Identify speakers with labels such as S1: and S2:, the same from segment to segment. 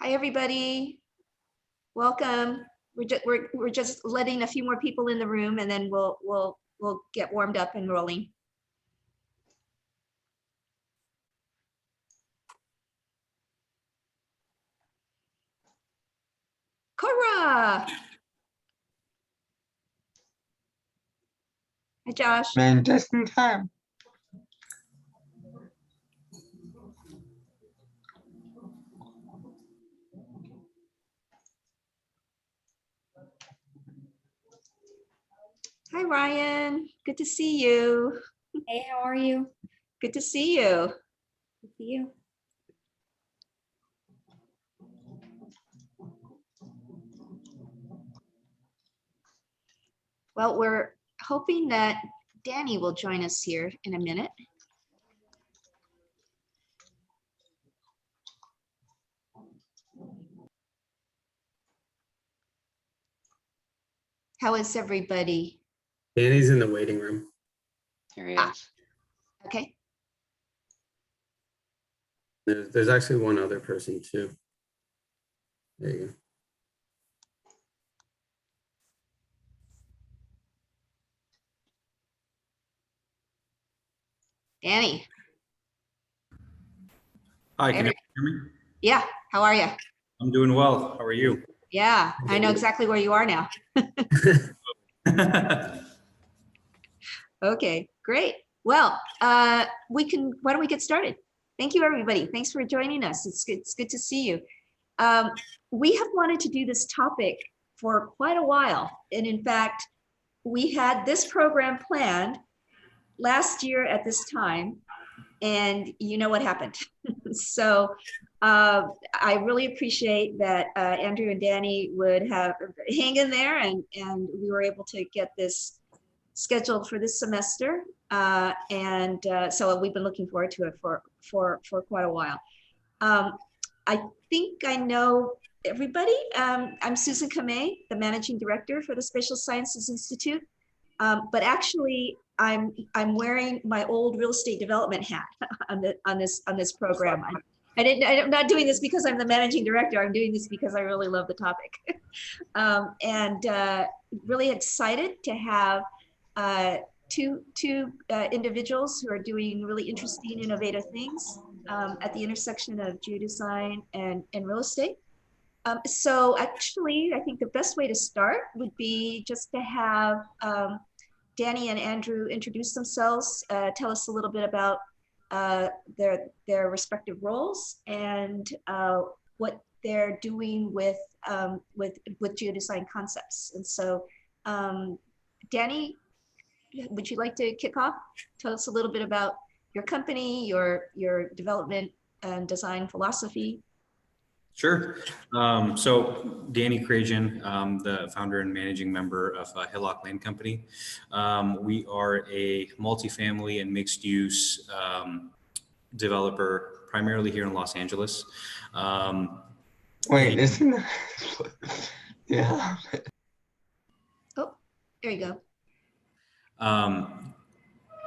S1: Hi, everybody. Welcome. We're just letting a few more people in the room, and then we'll get warmed up and rolling. Cora. Hi, Josh.
S2: Man, just in time.
S1: Hi, Ryan. Good to see you.
S3: Hey, how are you?
S1: Good to see you.
S3: Good to see you.
S1: Well, we're hoping that Danny will join us here in a minute. How is everybody?
S4: Danny's in the waiting room.
S2: Here he
S1: Ah.
S2: is.
S1: Okay.
S4: There's actually one other person too. There you go.
S1: Danny.
S4: Hi, can you hear me?
S1: Yeah. How are you?
S4: I'm doing well. How are you?
S1: Yeah, I know exactly where you are now. Okay, great. Well, why don't we get started? Thank you, everybody. Thanks for joining us. It's good to see you. We have wanted to do this topic for quite a while. And in fact, we had this program planned last year at this time, and you know what happened. So I really appreciate that Andrew and Danny would have hang in there, and we were able to get this scheduled for this semester. So we've been looking forward to it for quite a while. I think I know everybody. I'm Susan Kamei, the Managing Director for the Spatial Sciences Institute. But actually, I'm wearing my old real estate development hat on this program. I'm not doing this because I'm the managing director. I'm doing this because I really love the topic, and really excited to have two individuals who are doing really interesting, innovative things at the intersection of geodesign and real estate. So actually, I think the best way to start would be just to have Danny and Andrew introduce themselves, tell us a little bit about their respective roles and what they're doing with geodesign concepts. And so, Danny, would you like to kick off? Tell us a little bit about your company, your development and design philosophy.
S4: Sure. So Danny Crajan, the founder and managing member of Hillock Land Company. We are a multifamily and mixed use developer, primarily here in Los Angeles.
S2: Wait, isn't yeah.
S1: Oh, there you go.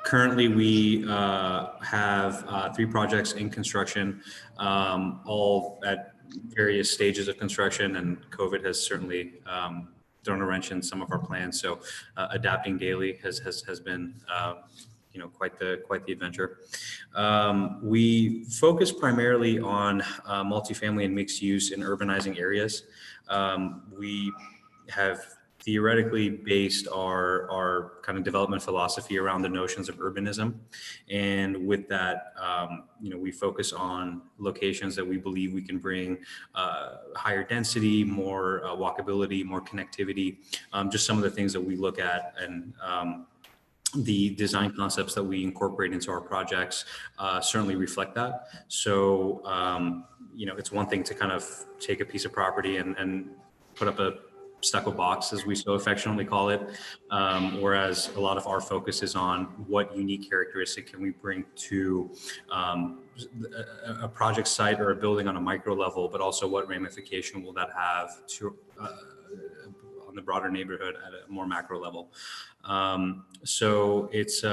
S4: Currently, we have 3 projects in construction, all at various stages of construction, and COVID has certainly thrown a wrench in some of our plans. So adapting daily has been quite the adventure. We focus primarily on multifamily and mixed use in urbanizing areas. We have theoretically based our kind of development philosophy around the notions of urbanism. And with that, we focus on locations that we believe we can bring higher density, more walkability, more connectivity, just some of the things that we look at, and the design concepts that we incorporate into our projects certainly reflect that. So, it's one thing to kind of take a piece of property and put up a stucco box, as we so affectionately call it, whereas a lot of our focus is on what unique characteristic can we bring to a project site or a building on a micro level, but also what ramification will that have to on the broader neighborhood at a more macro level. So it's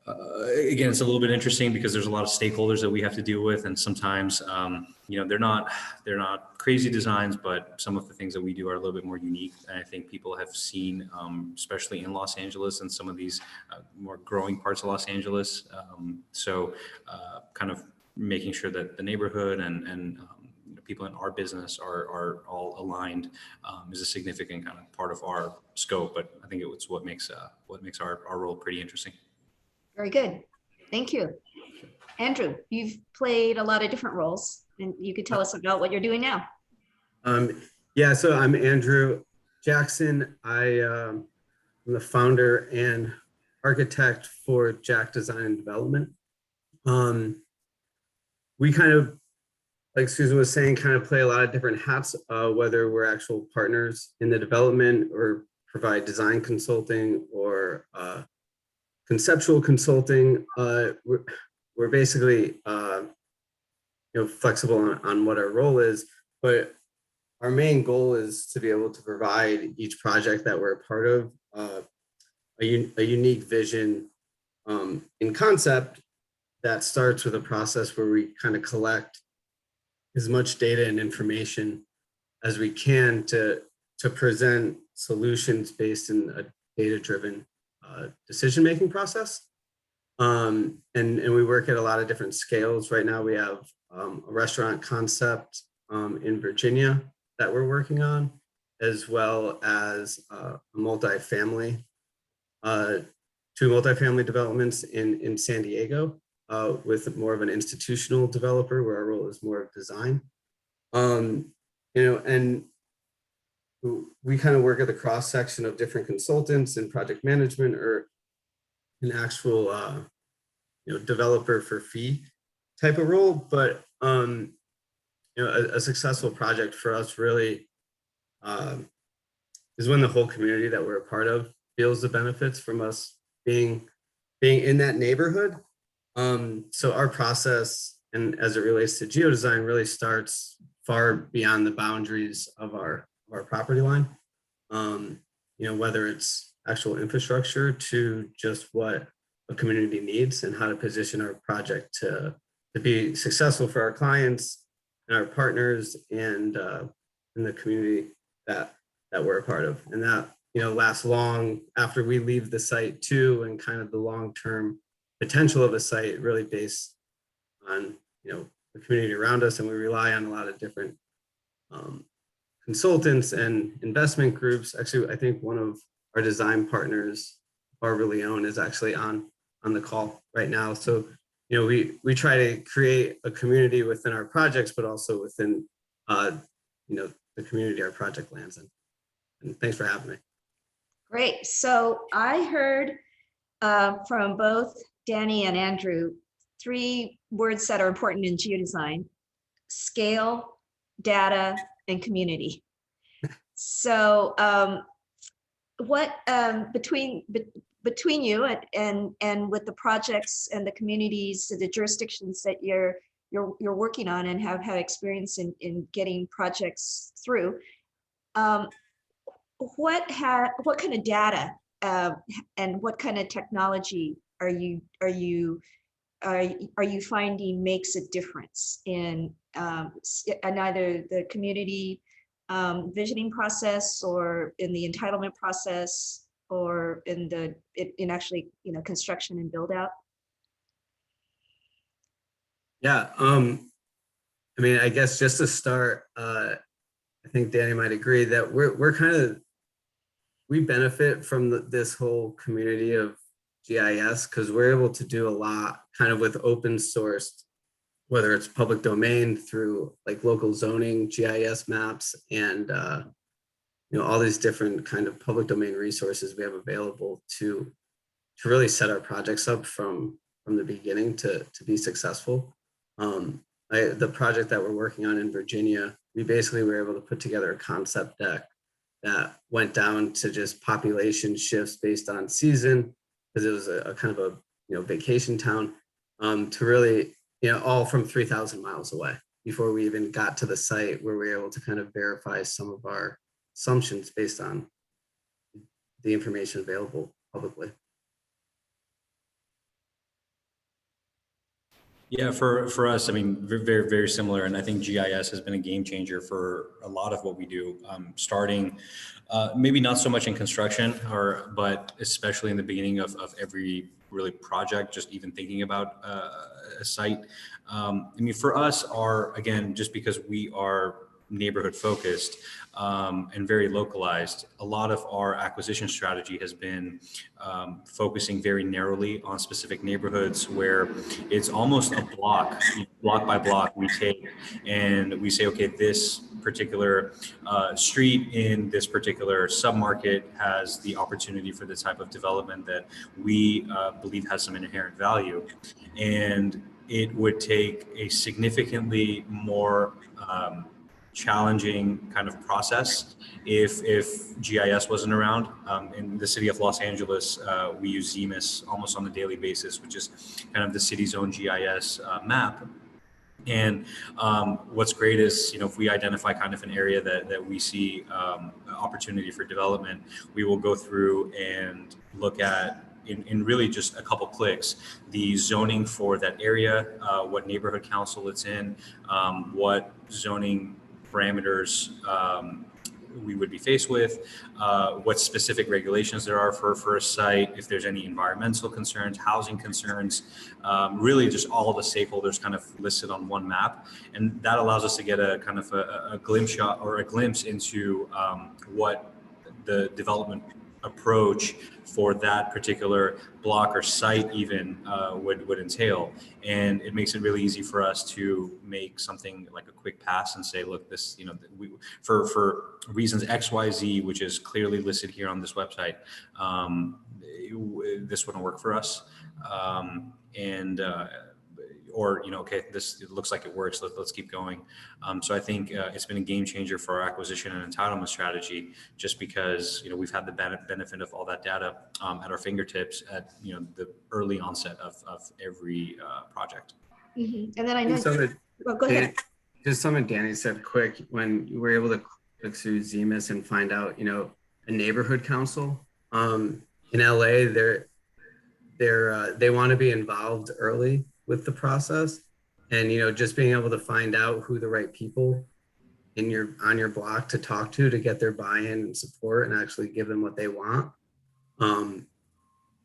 S4: Again, it's a little bit interesting because there's a lot of stakeholders that we have to deal with, and sometimes, they're not crazy designs, but some of the things that we do are a little bit more unique. And I think people have seen, especially in Los Angeles and some of these more growing parts of Los Angeles. Kind of making sure that the neighborhood and people in our business are all aligned is a significant kind of part of our scope. But I think it's what makes our role pretty interesting.
S1: Very good. Thank you. Andrew, you've played a lot of different roles, and you could tell us about what you're doing now.
S5: Yeah, so I'm Andrew Jackson. I'm the founder and architect for Geodesign Development. We kind of, like Susan was saying, kind of play a lot of different hats, whether we're actual partners in the development or provide design consulting or conceptual consulting. We're basically flexible on what our role is, but our main goal is to be able to provide each project that we're a part of a unique vision in concept that starts with a process where we kind of collect as much data and information as we can to present solutions based in a data-driven decision-making process. And we work at a lot of different scales. Right now we have a restaurant concept in Virginia that we're working on, as well as two multifamily developments in San Diego with more of an institutional developer where our role is more of design. And we kind of work at the cross section of different consultants in project management or an actual developer for fee type of role. But a successful project for us really is when the whole community that we're a part of feels the benefits from us being in that neighborhood. So our process, and as it relates to geodesign, really starts far beyond the boundaries of our property line. Whether it's actual infrastructure to just what a community needs and how to position our project to be successful for our clients and our partners and in the community that we're a part of. And that, lasts long after we leave the site too, and kind of the long-term potential of a site really based on, the community around us. And we rely on a lot of different consultants and investment groups. Actually, I think one of our design partners, Barbara Leone, is actually on the call right now. So, we try to create a community within our projects, but also within, the community our project lands in. And thanks for having me.
S1: Great. So I heard from both Danny and Andrew, 3 words that are important in geodesign: scale, data, and community. So what between you and with the projects and the communities, the jurisdictions that you're working on and have had experience in getting projects through, what kind of data and what kind of technology are you finding makes a difference in either the community visioning process or in the entitlement process or in actually construction and build out?
S5: Yeah, I guess just to start, I think Danny might agree that we benefit from this whole community of GIS because we're able to do a lot kind of with open sourced, whether it's public domain through like local zoning, GIS maps, and all these different kind of public domain resources we have available to really set our projects up from the beginning to be successful. The project that we're working on in Virginia, we basically were able to put together a concept deck that went down to just population shifts based on season, because it was a kind of a vacation town, to really all from 3,000 miles away before we even got to the site, where we were able to kind of verify some of our assumptions based on the information available publicly.
S4: Yeah, for us, I mean, very, very similar. And I think GIS has been a game changer for a lot of what we do, starting maybe not so much in construction, but especially in the beginning of every really project, just even thinking about a site. I mean, for us, again, just because we are neighborhood focused and very localized, a lot of our acquisition strategy has been focusing very narrowly on specific neighborhoods where it's almost a block by block we take and we say, okay, this particular street in this particular submarket has the opportunity for the type of development that we believe has some inherent value. And it would take a significantly more challenging kind of process if GIS wasn't around. In the city of Los Angeles, we use Zemis almost on a daily basis, which is kind of the city's own GIS map. And what's great is, if we identify kind of an area that we see opportunity for development, we will go through and look at in really just a couple clicks, the zoning for that area, what neighborhood council it's in, what zoning parameters we would be faced with, what specific regulations there are for a site, if there's any environmental concerns, housing concerns, really just all the stakeholders kind of listed on one map. And that allows us to get a kind of a glimpse into what the development approach for that particular block or site even would entail. And it makes it really easy for us to make something like a quick pass and say, look, this, for reasons X, Y, Z, which is clearly listed here on this website, this wouldn't work for us. Or, okay, it looks like it works. Let's keep going. So I think it's been a game changer for our acquisition and entitlement strategy, just because, we've had the benefit of all that data at our fingertips at, the early onset of every project.
S1: Mm-hmm. And then I know, go ahead.
S5: Just something Danny said quick, when you were able to click through Zemis and find out, a neighborhood council in LA, they want to be involved early with the process, and just being able to find out who the right people on your block to talk to get their buy-in and support and actually give them what they want,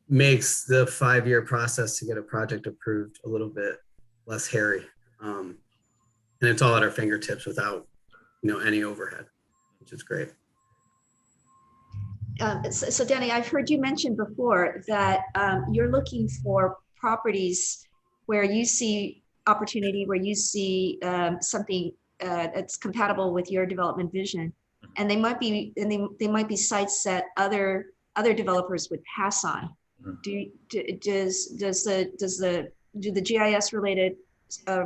S5: makes the 5-year process to get a project approved a little bit less hairy, and it's all at our fingertips without any overhead, which is great.
S1: So Danny, I've heard you mention before that you're looking for properties where you see opportunity, where you see something that's compatible with your development vision, and they might be sites that other developers would pass on. Do the GIS related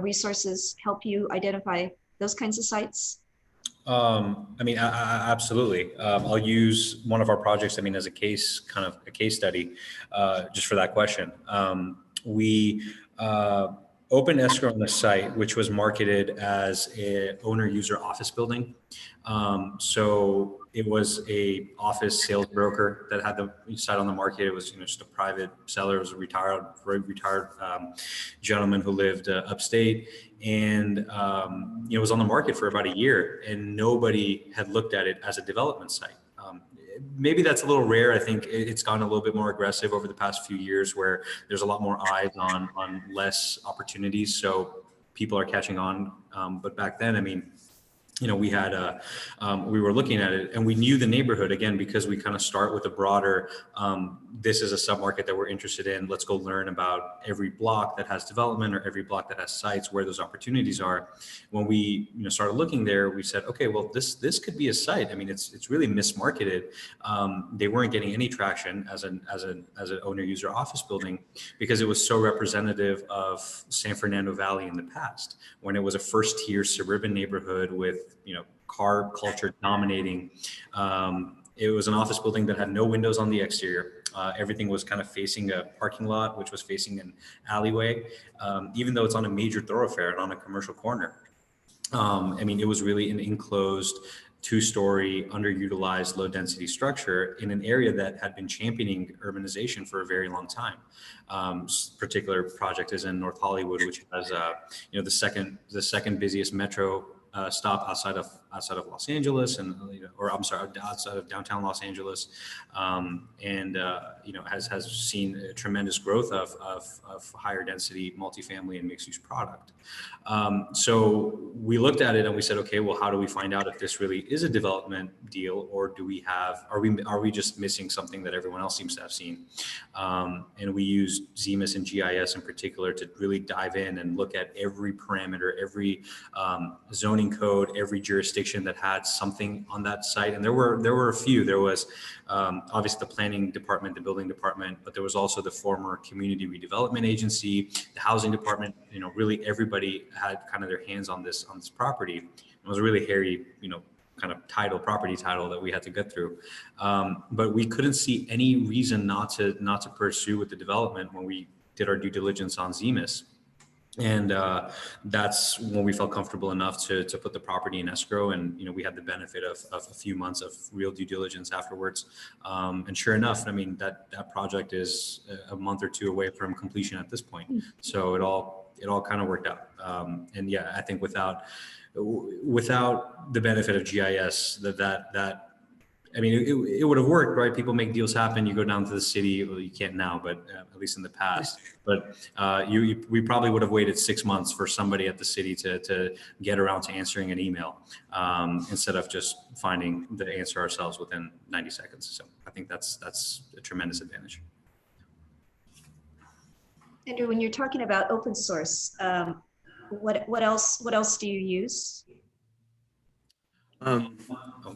S1: resources help you identify those kinds of sites?
S4: I mean, absolutely. I'll use one of our projects, as a case study, just for that question. We opened escrow on the site, which was marketed as a owner user office building. So it was a office sales broker that had the site on the market. It was just a private seller. It was a retired gentleman who lived upstate, and it was on the market for about a year, and nobody had looked at it as a development site. Maybe that's a little rare. I think it's gotten a little bit more aggressive over the past few years, where there's a lot more eyes on less opportunities. So people are catching on. But back then, we had we were looking at it, and we knew the neighborhood, again, because we kind of start with a broader, this is a submarket that we're interested in. Let's go learn about every block that has development or every block that has sites, where those opportunities are. When we started looking there, we said, okay, well, this could be a site. It's really mismarketed. They weren't getting any traction as an owner user office building, because it was so representative of San Fernando Valley in the past, when it was a first tier suburban neighborhood with car culture dominating. It was an office building that had no windows on the exterior. Everything was kind of facing a parking lot, which was facing an alleyway, even though it's on a major thoroughfare and on a commercial corner. It was really an enclosed two-story, underutilized, low-density structure in an area that had been championing urbanization for a very long time. Particular project is in North Hollywood, which has the second busiest metro stop outside of Los Angeles, and or I'm sorry, outside of downtown Los Angeles, has seen a tremendous growth of higher density multifamily and mixed use product. So we looked at it and we said, okay, well, how do we find out if this really is a development deal, or are we just missing something that everyone else seems to have seen? And we used ZMIS and GIS in particular to really dive in and look at every parameter, every zoning code, every jurisdiction that had something on that site. And there were a few. There was obviously the planning department, the building department, but there was also the former community redevelopment agency, the housing department. Really everybody had kind of their hands on this property. It was a really hairy, kind of property title that we had to get through. But we couldn't see any reason not to pursue with the development when we did our due diligence on ZMIS. And that's when we felt comfortable enough to put the property in escrow. And, we had the benefit of a few months of real due diligence afterwards. And sure enough, I mean, that project is a month or two away from completion at this point. So it all kind of worked out. And yeah, I think without the benefit of GIS, I mean, it would have worked, right? People make deals happen. You go down to the city. Well, you can't now, but at least in the past. But we probably would have waited 6 months for somebody at the city to get around to answering an email instead of just finding the answer ourselves within 90 seconds. So I think that's a tremendous advantage.
S1: Andrew, when you're talking about open source, what else do you use?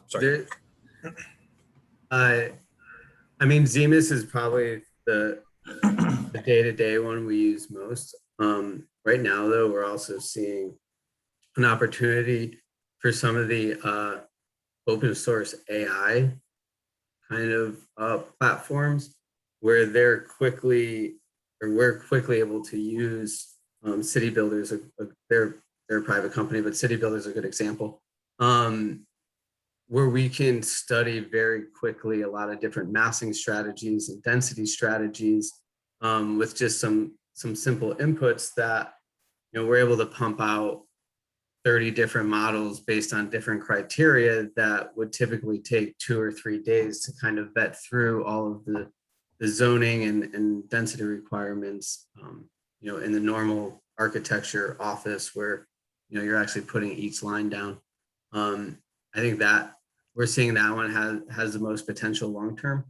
S4: Sorry.
S5: I mean, ZMIS is probably the day-to-day one we use most. Right now, though, we're also seeing an opportunity for some of the open source AI kind of platforms where we're quickly able to use City Builders. They're a private company, but City Builders is a good example. Where we can study very quickly a lot of different massing strategies and density strategies with just some simple inputs that we're able to pump out 30 different models based on different criteria that would typically take 2 or 3 days to kind of vet through all of the zoning and density requirements in the normal architecture office where you're actually putting each line down. I think that we're seeing that one has the most potential long term.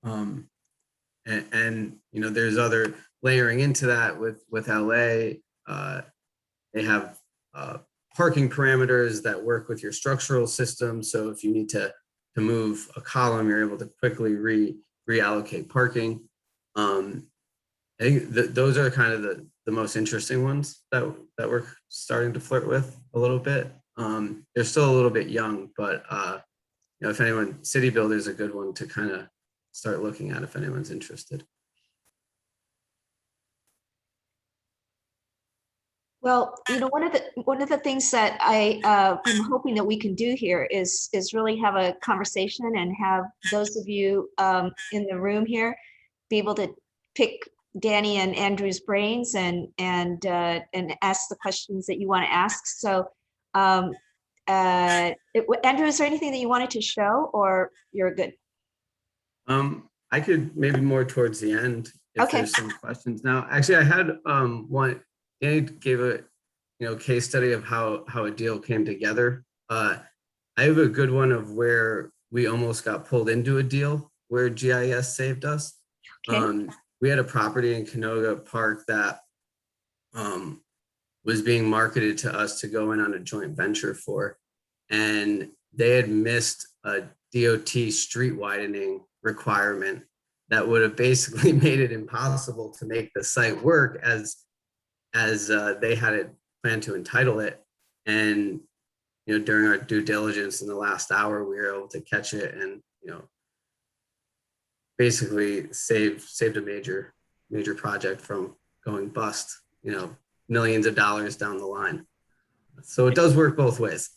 S5: And there's other layering into that with LA. They have parking parameters that work with your structural system. So if you need to move a column, you're able to quickly reallocate parking. I think those are kind of the most interesting ones that we're starting to flirt with a little bit. They're still a little bit young, but if anyone, City Builder is a good one to kind of start looking at if anyone's interested.
S1: Well, one of the things that I'm hoping that we can do here is really have a conversation and have those of you in the room here be able to pick Danny and Andrew's brains and ask the questions that you want to ask. So, Andrew, is there anything that you wanted to show, or you're good?
S5: I could maybe more towards the end if there's some questions. Now, actually, I had one. Danny gave a case study of how a deal came together. I have a good one of where we almost got pulled into a deal where GIS saved us.
S1: Okay.
S5: We had a property in Canoga Park that was being marketed to us to go in on a joint venture for, and they had missed a DOT street widening requirement that would have basically made it impossible to make the site work as they had it planned to entitle it. And during our due diligence in the last hour, we were able to catch it and basically saved a major project from going bust, millions of dollars down the line. So it does work both ways.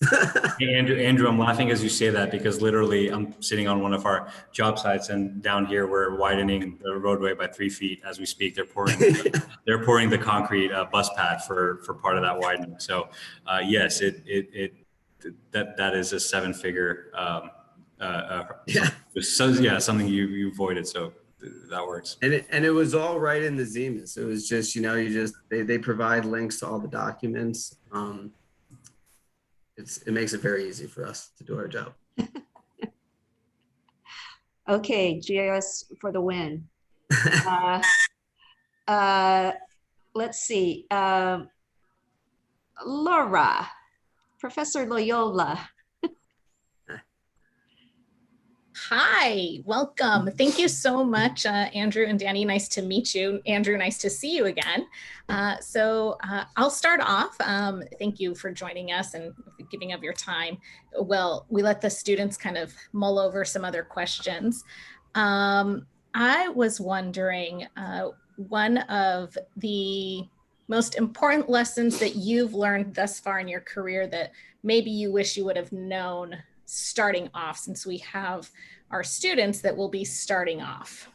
S4: Hey, Andrew, I'm laughing as you say that because literally I'm sitting on one of our job sites, and down here we're widening the roadway by 3 feet as we speak. They're pouring the concrete bus pad for part of that widening. So yes, that is a 7-figure
S5: Yeah.
S4: so yeah, something you avoided. So that works.
S5: And it was all right in the Zemus. It was just, they provide links to all the documents. It makes it very easy for us to do our job.
S1: Okay, GIS for the win. Let's see. Laura, Professor Loyola.
S6: Hi, welcome. Thank you so much, Andrew and Danny. Nice to meet you. Andrew, nice to see you again. I'll start off. Thank you for joining us and giving of your time. Well, we let the students kind of mull over some other questions. I was wondering, one of the most important lessons that you've learned thus far in your career that maybe you wish you would have known starting off, since we have our students that will be starting off.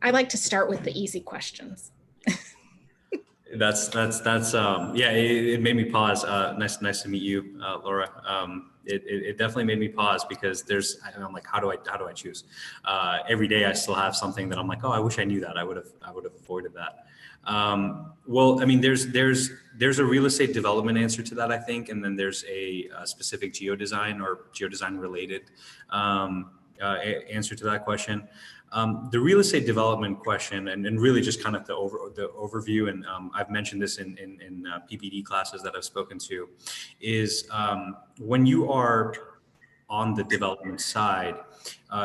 S6: I like to start with the easy questions.
S4: That's yeah, it made me pause. Nice to meet you, Laura. It definitely made me pause because I'm like, how do I choose? Every day I still have something that I'm like, oh, I wish I knew that. I would have avoided that. Well, I mean, there's a real estate development answer to that, I think, and then there's a specific geodesign or geodesign related answer to that question. The real estate development question, and really just kind of the overview, and I've mentioned this in PPD classes that I've spoken to, is when you are on the development side,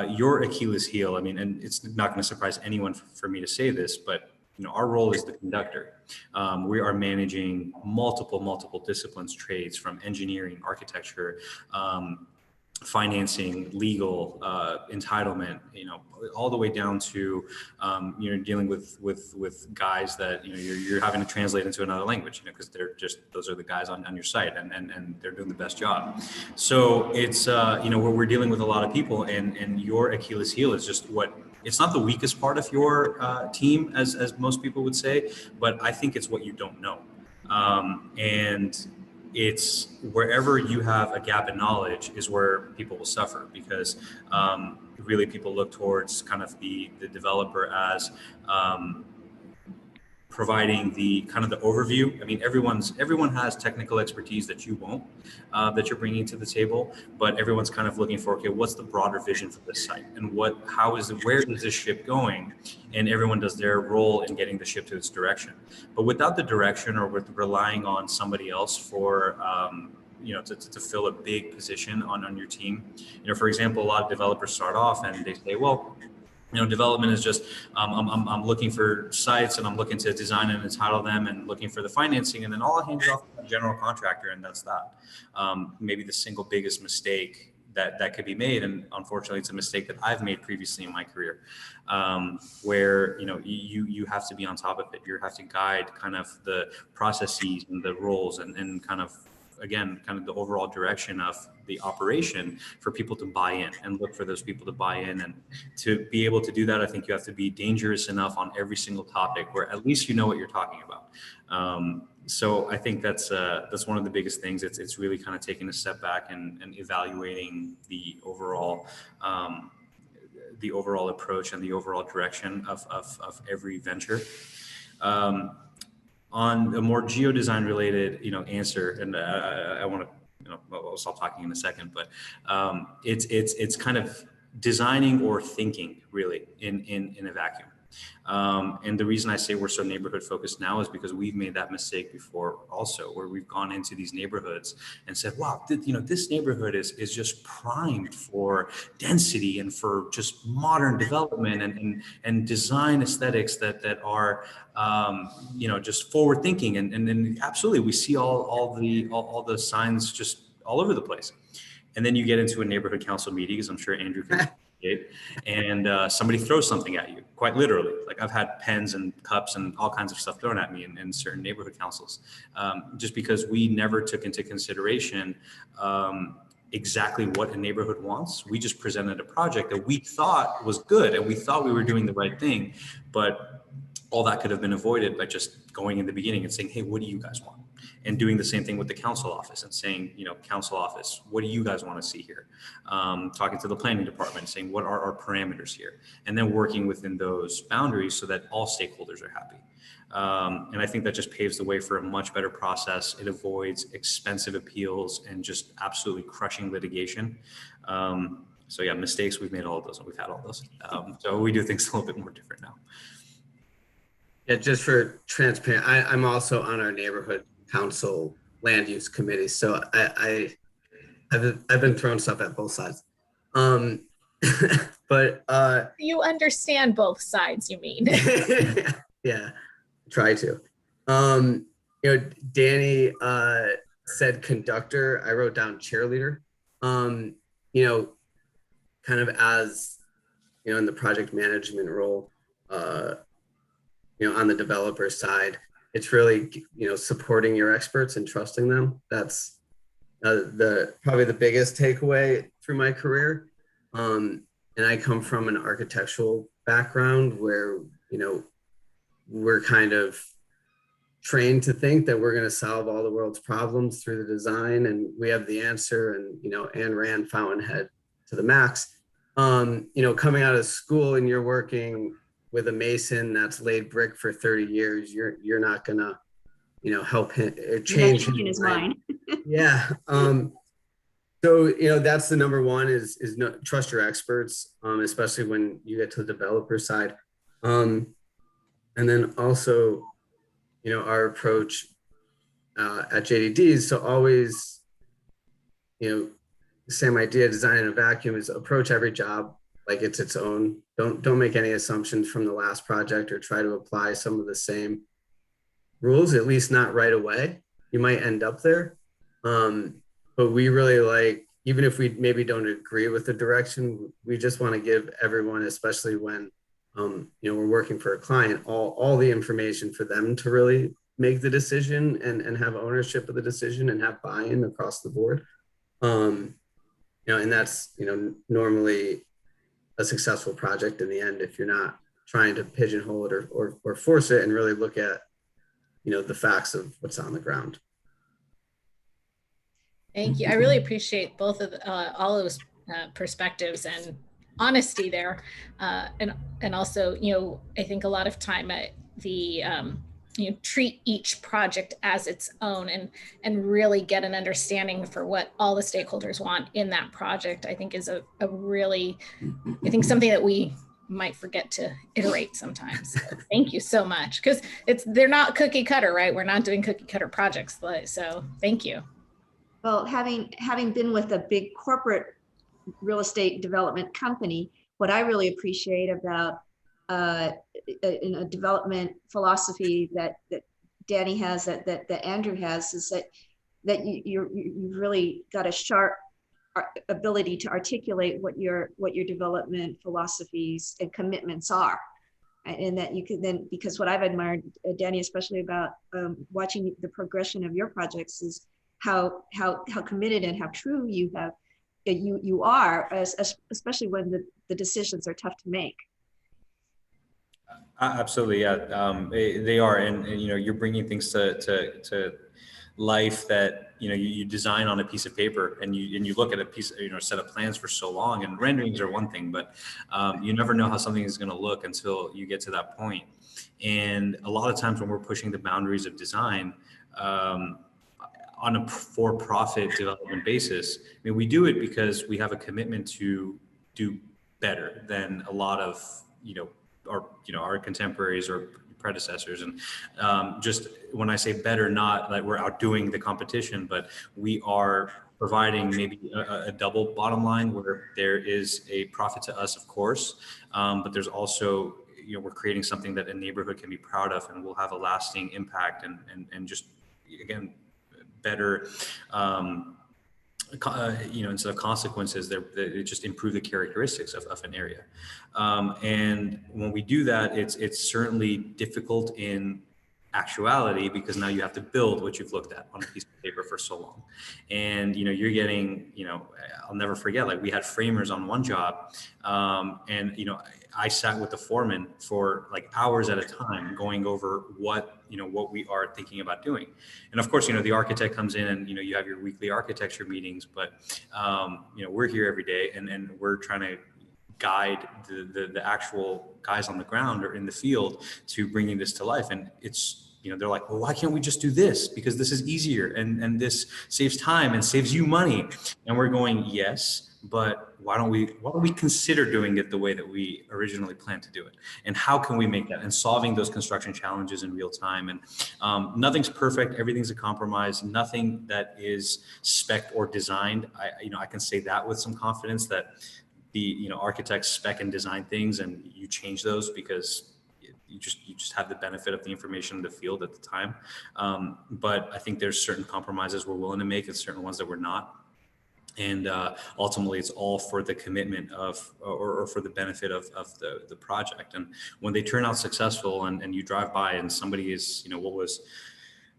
S4: your Achilles heel, I mean, and it's not going to surprise anyone for me to say this, but our role is the conductor. We are managing multiple disciplines, trades, from engineering, architecture, financing, legal, entitlement, all the way down to, dealing with guys that, you're having to translate into another language, because those are the guys on your site, and they're doing the best job. So it's, where we're dealing with a lot of people, and your Achilles heel is just it's not the weakest part of your team, as most people would say, but I think it's what you don't know. And it's wherever you have a gap in knowledge is where people will suffer, because really people look towards kind of the developer as providing the kind of the overview. I mean, everyone has technical expertise that you won't, that you're bringing to the table, but everyone's kind of looking for, okay, what's the broader vision for this site, and where is this ship going? And everyone does their role in getting the ship to its direction. But without the direction, or with relying on somebody else for, to fill a big position on your team. For example, a lot of developers start off and they say, well, development is just, I'm looking for sites, and I'm looking to design and entitle them, and looking for the financing, and then all I hand it off to the general contractor, and that's that. Maybe the single biggest mistake that could be made, and unfortunately it's a mistake that I've made previously in my career, where you have to be on top of it. You have to guide kind of the processes and the roles, and kind of, again, kind of the overall direction of the operation for people to buy in, and look for those people to buy in. And to be able to do that, I think you have to be dangerous enough on every single topic where at least you know what you're talking about. So I think that's one of the biggest things. It's really kind of taking a step back and evaluating the overall approach and the overall direction of every venture. On a more geodesign related, answer, and I want to, I'll stop talking in a second, but it's kind of designing or thinking really in a vacuum. And the reason I say we're so neighborhood focused now is because we've made that mistake before also, where we've gone into these neighborhoods and said, wow, this neighborhood is just primed for density and for just modern development and design aesthetics that are, just forward thinking. And absolutely, we see all the signs just all over the place. And then you get into a neighborhood council meeting, as I'm sure Andrew can negotiate, and somebody throws something at you, quite literally. Like I've had pens and cups and all kinds of stuff thrown at me in certain neighborhood councils, just because we never took into consideration exactly what a neighborhood wants. We just presented a project that we thought was good and we thought we were doing the right thing, but all that could have been avoided by just going in the beginning and saying, hey, what do you guys want? And doing the same thing with the council office and saying, council office, what do you guys want to see here? Talking to the planning department, saying, what are our parameters here? And then working within those boundaries so that all stakeholders are happy. And I think that just paves the way for a much better process. It avoids expensive appeals and just absolutely crushing litigation. So yeah, mistakes, we've made all of those and we've had all those. So we do things a little bit more different now.
S5: Yeah, just for transparent, I'm also on our neighborhood council land use committee. So I've been throwing stuff at both sides. But
S6: You understand both sides, you mean?
S5: yeah, try to. Danny said conductor. I wrote down cheerleader. Kind of as in the project management role, on the developer side, it's really supporting your experts and trusting them. That's probably the biggest takeaway through my career. And I come from an architectural background where we're kind of trained to think that we're going to solve all the world's problems through the design, and we have the answer. And Ayn Rand Fountainhead to the max. Coming out of school and you're working with a mason that's laid brick for 30 years, you're not gonna, help him or change
S1: his mind.
S5: Yeah. So, that's the number one is trust your experts, especially when you get to the developer side. And then also, our approach at JDD is to always, the same idea, design in a vacuum, is approach every job like it's its own. Don't make any assumptions from the last project or try to apply some of the same rules, at least not right away. You might end up there. But we really even if we maybe don't agree with the direction, we just want to give everyone, especially when we're working for a client, all the information for them to really make the decision and have ownership of the decision and have buy-in across the board. And that's normally a successful project in the end, if you're not trying to pigeonhole it or force it, and really look at the facts of what's on the ground.
S6: Thank you. I really appreciate both of all of those perspectives and honesty there, and also I think a lot of time treat each project as its own and really get an understanding for what all the stakeholders want in that project. I think is a really, something that we might forget to iterate sometimes. So thank you so much, because they're not cookie cutter, right? We're not doing cookie cutter projects, so thank you.
S1: Well, having been with a big corporate real estate development company, what I really appreciate about in a development philosophy that Danny has, that Andrew has, is that you've really got a sharp ability to articulate what your development philosophies and commitments are, and that you can then, because what I've admired, Danny, especially about watching the progression of your projects, is how committed and how true you are, especially when the decisions are tough to make.
S4: Absolutely, yeah. They are, and you're bringing things to life that you design on a piece of paper, and you look at a piece, set of plans for so long, and renderings are one thing, but you never know how something is going to look until you get to that point. And a lot of times when we're pushing the boundaries of design on a for-profit development basis, we do it because we have a commitment to do better than a lot of our contemporaries or predecessors. And just when I say better, not like we're outdoing the competition, but we are providing maybe a double bottom line, where there is a profit to us, of course, but there's also, we're creating something that a neighborhood can be proud of and will have a lasting impact, and just, again, better instead of consequences, they just improve the characteristics of an area. And when we do that, it's certainly difficult in actuality, because now you have to build what you've looked at on a piece of paper for so long. And, you're getting, I'll never forget, like we had framers on one job, and, I sat with the foreman for like hours at a time going over what we are thinking about doing. And of course, the architect comes in and, you have your weekly architecture meetings, but, we're here every day, and we're trying to guide the actual guys on the ground or in the field to bringing this to life. And it's, they're like, well, why can't we just do this? Because this is easier and this saves time and saves you money. And we're going, yes, but why don't we consider doing it the way that we originally planned to do it? And how can we make that? And solving those construction challenges in real time. And nothing's perfect. Everything's a compromise. Nothing that is spec'd or designed. I can say that with some confidence, that the architects spec and design things, and you change those because you just have the benefit of the information in the field at the time. But I think there's certain compromises we're willing to make and certain ones that we're not. And ultimately, it's all for the commitment of, or for the benefit of the project. And when they turn out successful, and you drive by and somebody is, what was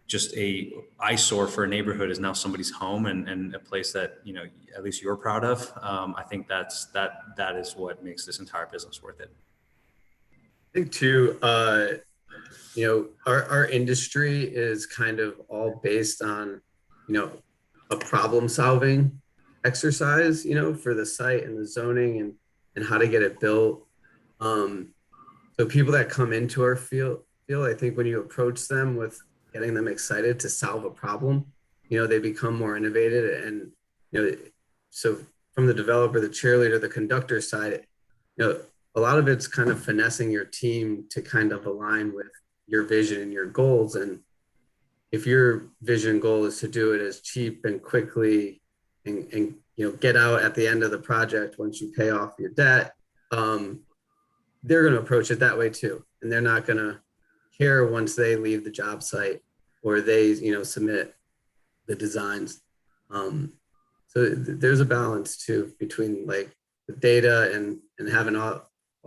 S4: just a eyesore for a neighborhood is now somebody's home, and a place that, at least you're proud of. I think that is what makes this entire business worth it.
S5: I think too, our industry is kind of all based on, a problem solving exercise, for the site and the zoning and how to get it built. So people that come into our field, I think when you approach them with getting them excited to solve a problem, they become more innovative. And, so from the developer, the cheerleader, the conductor side, a lot of it's kind of finessing your team to kind of align with your vision and your goals. And if your vision goal is to do it as cheap and quickly and get out at the end of the project once you pay off your debt, they're going to approach it that way too. And they're not going to care once they leave the job site or they, submit the designs. So there's a balance too between like the data and having all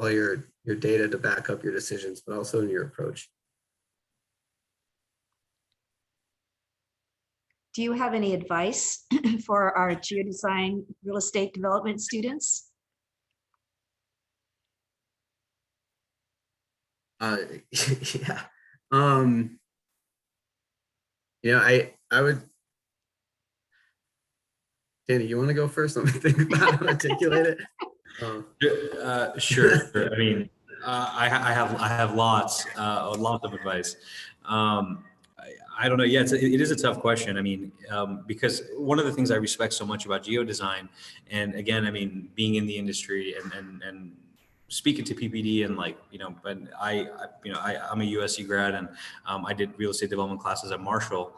S5: your data to back up your decisions, but also in your approach.
S1: Do you have any advice for our geodesign real estate development students?
S5: Yeah. I would. Danny, you want to go first? Let me think about it, articulate it.
S4: Sure. I mean, I have lots of advice. I don't know. Yeah, it is a tough question. I mean, because one of the things I respect so much about geodesign, and again, I mean, being in the industry and speaking to PPD and like, but I'm a USC grad, and I did real estate development classes at Marshall.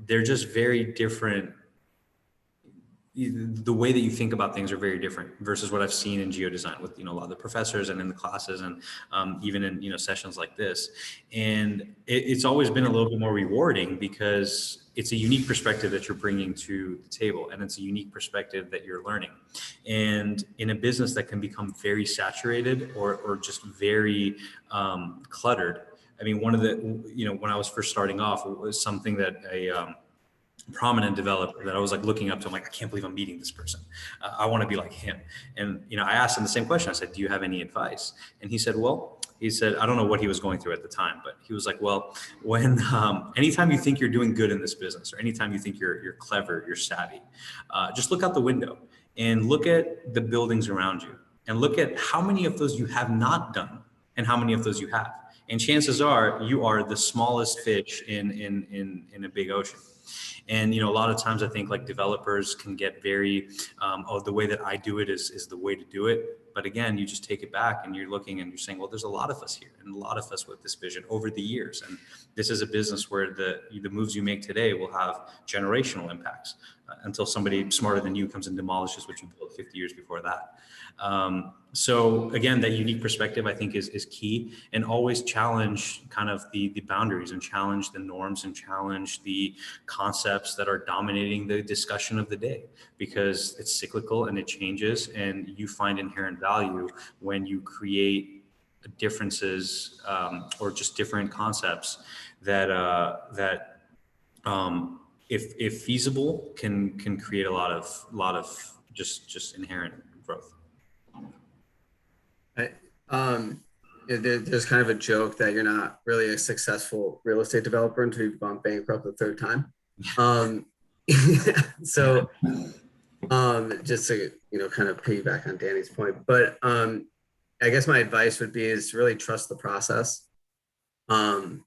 S4: They're just very different. The way that you think about things are very different versus what I've seen in geodesign with, a lot of the professors and in the classes and even in, sessions like this. And it's always been a little bit more rewarding because it's a unique perspective that you're bringing to the table, and it's a unique perspective that you're learning. And in a business that can become very saturated or just very cluttered. I mean, one of the, when I was first starting off, it was something that prominent developer that I was like looking up to. I'm like, I can't believe I'm meeting this person. I want to be like him. And, I asked him the same question. I said, do you have any advice? And he said, I don't know what he was going through at the time, but he was like, well, when, anytime you think you're doing good in this business, or anytime you think you're clever, you're savvy, just look out the window and look at the buildings around you and look at how many of those you have not done and how many of those you have. And chances are you are the smallest fish in a big ocean. And, a lot of times I think like developers can get very, the way that I do it is the way to do it. But again, you just take it back and you're looking and you're saying, well, there's a lot of us here and a lot of us with this vision over the years. And this is a business where the moves you make today will have generational impacts until somebody smarter than you comes and demolishes what you built 50 years before that. So again, that unique perspective I think is key, and always challenge kind of the boundaries and challenge the norms and challenge the concepts that are dominating the discussion of the day, because it's cyclical and it changes, and you find inherent value when you create differences or just different concepts that if feasible can create a lot of just inherent growth.
S5: There's kind of a joke that you're not really a successful real estate developer until you've gone bankrupt the third time. So just to, kind of piggyback on Danny's point, but I guess my advice would be is to really trust the process. Like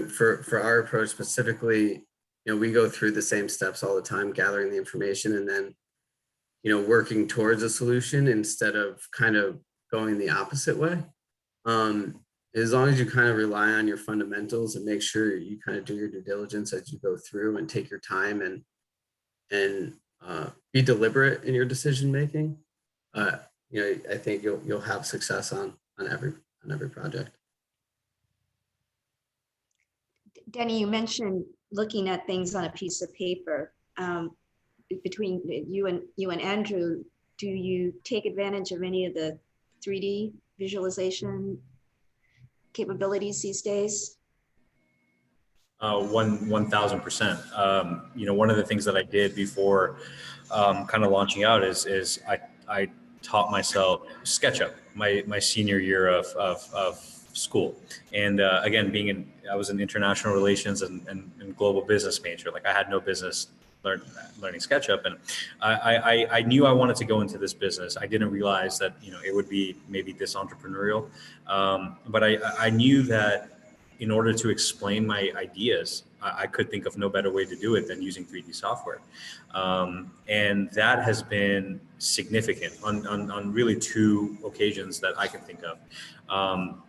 S5: for our approach specifically, we go through the same steps all the time, gathering the information and then, working towards a solution instead of kind of going the opposite way. As long as you kind of rely on your fundamentals and make sure you kind of do your due diligence as you go through and take your time and be deliberate in your decision making, I think you'll have success on every project.
S1: Danny, you mentioned looking at things on a piece of paper. Between you and Andrew, do you take advantage of any of the 3D visualization capabilities these days?
S4: 1000%. One of the things that I did before kind of launching out is I taught myself SketchUp my senior year of school. And again, I was in international relations and global business major. Like I had no business learning SketchUp, and I knew I wanted to go into this business. I didn't realize that it would be maybe this entrepreneurial, but I knew that in order to explain my ideas, I could think of no better way to do it than using 3D software, and that has been significant on really two occasions that I can think of.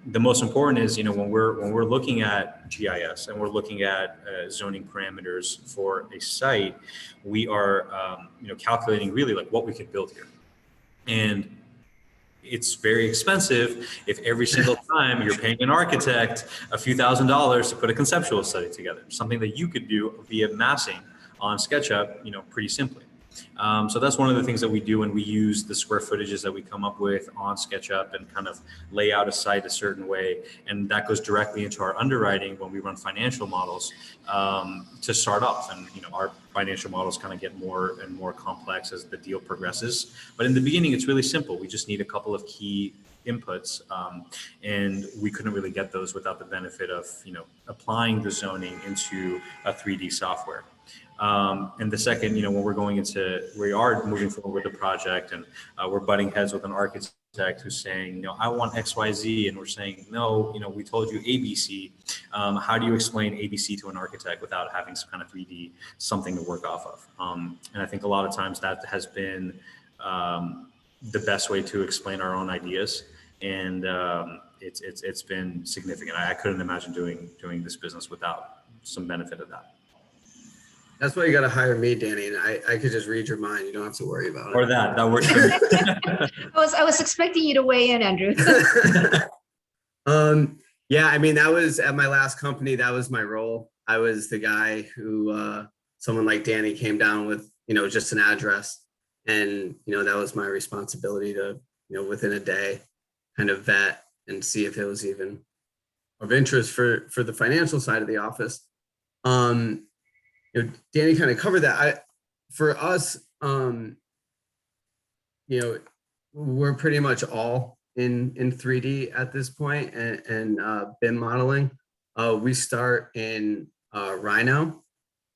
S4: The most important is, when we're looking at GIS and we're looking at zoning parameters for a site, we are calculating really like what we could build here, and it's very expensive if every single time you're paying an architect a few $1,000s to put a conceptual study together, something that you could do via massing on SketchUp, pretty simply. So that's one of the things that we do when we use the square footages that we come up with on SketchUp and kind of lay out a site a certain way. And that goes directly into our underwriting when we run financial models to start off. And, our financial models kind of get more and more complex as the deal progresses. But in the beginning, it's really simple. We just need a couple of key inputs, and we couldn't really get those without the benefit of, applying the zoning into a 3D software. And the second, when we are moving forward with the project and we're butting heads with an architect who's saying, I want X, Y, Z. And we're saying, no, we told you ABC. How do you explain ABC to an architect without having some kind of 3D something to work off of? And I think a lot of times that has been the best way to explain our own ideas. And it's been significant. I couldn't imagine doing this business without some benefit of that.
S5: That's why you got to hire me, Danny, and I could just read your mind. You don't have to worry about it.
S4: Or that works for me.
S1: I was expecting you to weigh in, Andrew.
S5: Yeah, I mean, that was at my last company. That was my role. I was the guy who someone like Danny came down with, just an address, and that was my responsibility to, within a day, kind of vet and see if it was even of interest for the financial side of the office. Danny kind of covered that. For us, we're pretty much all in 3D at this point, and BIM modeling. We start in Rhino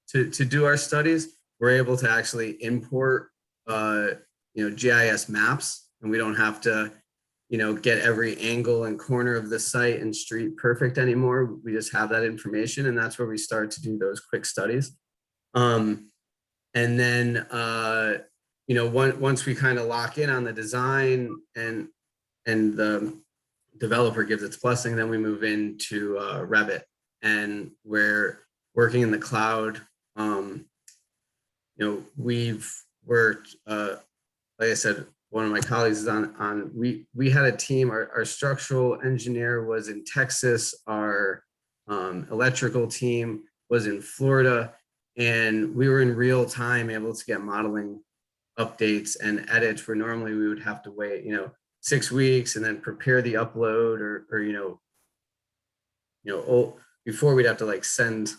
S5: to do our studies. We're able to actually import GIS maps, and we don't have to get every angle and corner of the site and street perfect anymore. We just have that information, and that's where we start to do those quick studies. And then, once we kind of lock in on the design and the developer gives its blessing, then we move into Revit, and we're working in the cloud. We've worked, like I said, one of my colleagues is on, we had a team, our structural engineer was in Texas, our electrical team was in Florida, and we were in real time able to get modeling updates and edits where normally we would have to wait, 6 weeks and then prepare the upload or before we'd have to like send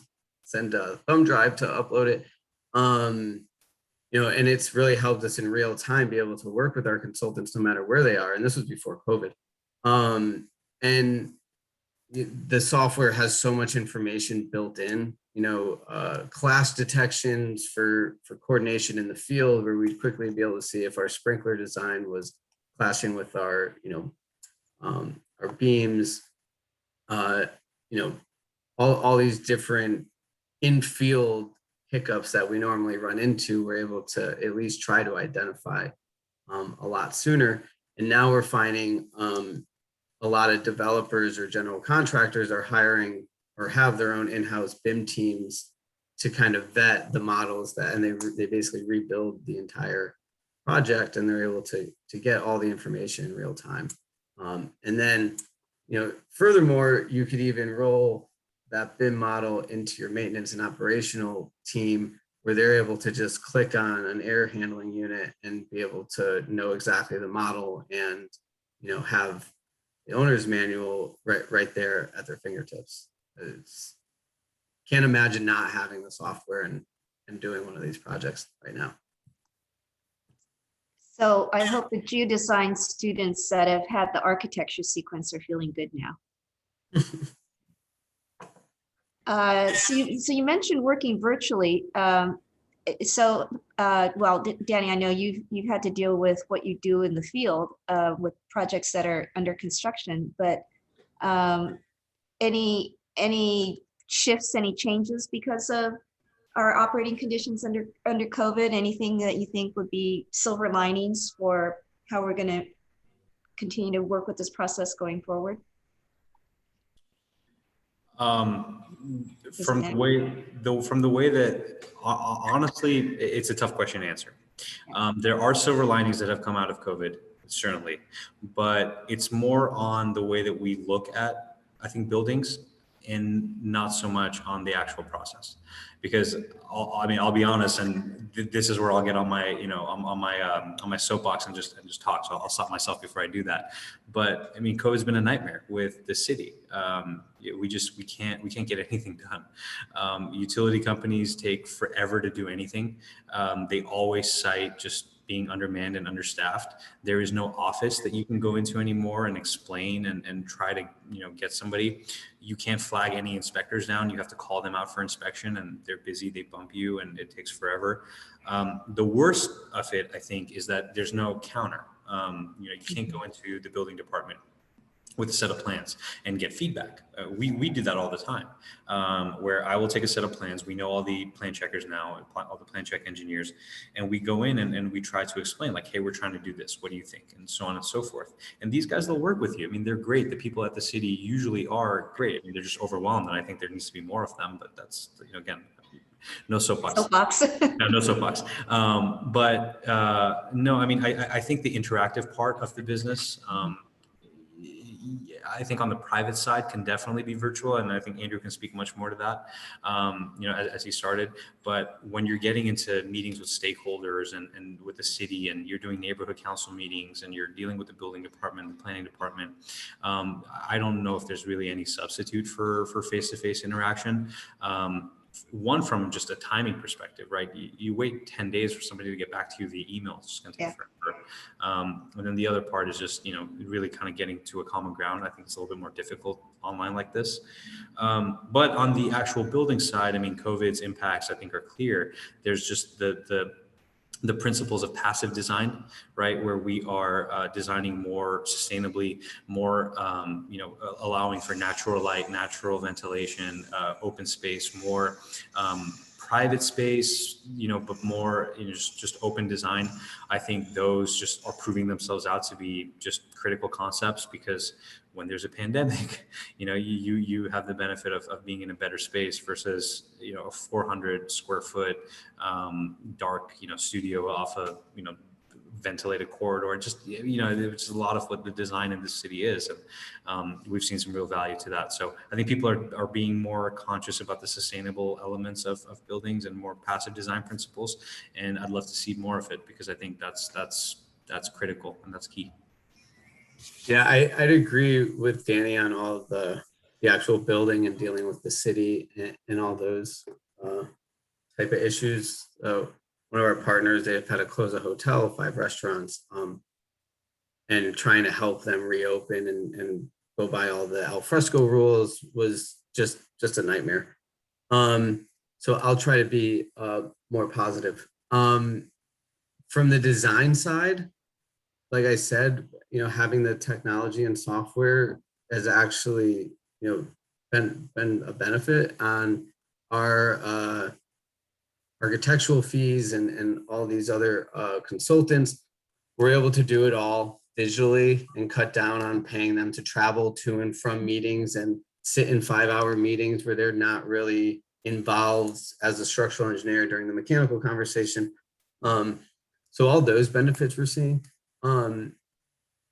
S5: a thumb drive to upload it. And it's really helped us in real time be able to work with our consultants no matter where they are. And this was before COVID. And the software has so much information built in, class detections for coordination in the field, where we'd quickly be able to see if our sprinkler design was clashing with our beams, all these different in-field hiccups that we normally run into, we're able to at least try to identify a lot sooner. And now we're finding a lot of developers or general contractors are hiring or have their own in-house BIM teams to kind of vet the models and they basically rebuild the entire project, and they're able to get all the information in real time. And then, furthermore, you could even roll that BIM model into your maintenance and operational team, where they're able to just click on an air handling unit and be able to know exactly the model and, have the owner's manual right there at their fingertips. Can't imagine not having the software and doing one of these projects right now.
S1: So I hope the Geodesign students that have had the architecture sequence are feeling good now. So you mentioned working virtually. Well, Danny, I know you've had to deal with what you do in the field with projects that are under construction, but any shifts, any changes because of our operating conditions under COVID? Anything that you think would be silver linings for how we're going to continue to work with this process going forward?
S4: From the way that honestly, it's a tough question to answer. There are silver linings that have come out of COVID, certainly, but it's more on the way that we look at, I think, buildings, and not so much on the actual process. Because I'll be honest, and this is where I'll get on my, on my soapbox and just talk. So I'll stop myself before I do that. But I mean, COVID's been a nightmare with the city. We can't get anything done. Utility companies take forever to do anything. They always cite just being undermanned and understaffed. There is no office that you can go into anymore and explain and try to, get somebody. You can't flag any inspectors down. You have to call them out for inspection, and they're busy, they bump you, and it takes forever. The worst of it, I think, is that there's no counter. You can't go into the building department with a set of plans and get feedback. We do that all the time, where I will take a set of plans. We know all the plan checkers now, all the plan check engineers, and we go in and we try to explain, like, hey, we're trying to do this. What do you think? And so on and so forth. And these guys, they'll work with you. I mean, they're great. The people at the city usually are great. I mean, they're just overwhelmed, and I think there needs to be more of them, but that's, again, no soapbox. No soapbox. No, I mean, I think the interactive part of the business, I think on the private side can definitely be virtual. And I think Andrew can speak much more to that, as he started. But when you're getting into meetings with stakeholders and with the city, and you're doing neighborhood council meetings, and you're dealing with the building department, the planning department, I don't know if there's really any substitute for face-to-face interaction. One, from just a timing perspective, right? You wait 10 days for somebody to get back to you via email. It's just going to take forever. And then the other part is just, really kind of getting to a common ground. I think it's a little bit more difficult online like this. But on the actual building side, I mean, COVID's impacts, I think, are clear. There's just the principles of passive design, right? Where we are designing more sustainably, more, allowing for natural light, natural ventilation, open space, more private space, but more, just open design. I think those just are proving themselves out to be just critical concepts, because when there's a pandemic, you have the benefit of being in a better space versus, a 400 square foot dark, studio off a, ventilated corridor, just, you know, it's a lot of what the design of the city is. And we've seen some real value to that. So I think people are being more conscious about the sustainable elements of buildings and more passive design principles. And I'd love to see more of it, because I think that's critical and that's key.
S5: Yeah, I'd agree with Danny on all of the actual building and dealing with the city and all those type of issues. One of our partners, they've had to close a hotel, 5 restaurants, and trying to help them reopen and go by all the al fresco rules was just a nightmare. So I'll try to be more positive. From the design side, like I said, you know, having the technology and software has actually, you know, been a benefit on our architectural fees and all these other consultants. We're able to do it all digitally and cut down on paying them to travel to and from meetings and sit in 5-hour meetings where they're not really involved as a structural engineer during the mechanical conversation. So all those benefits we're seeing.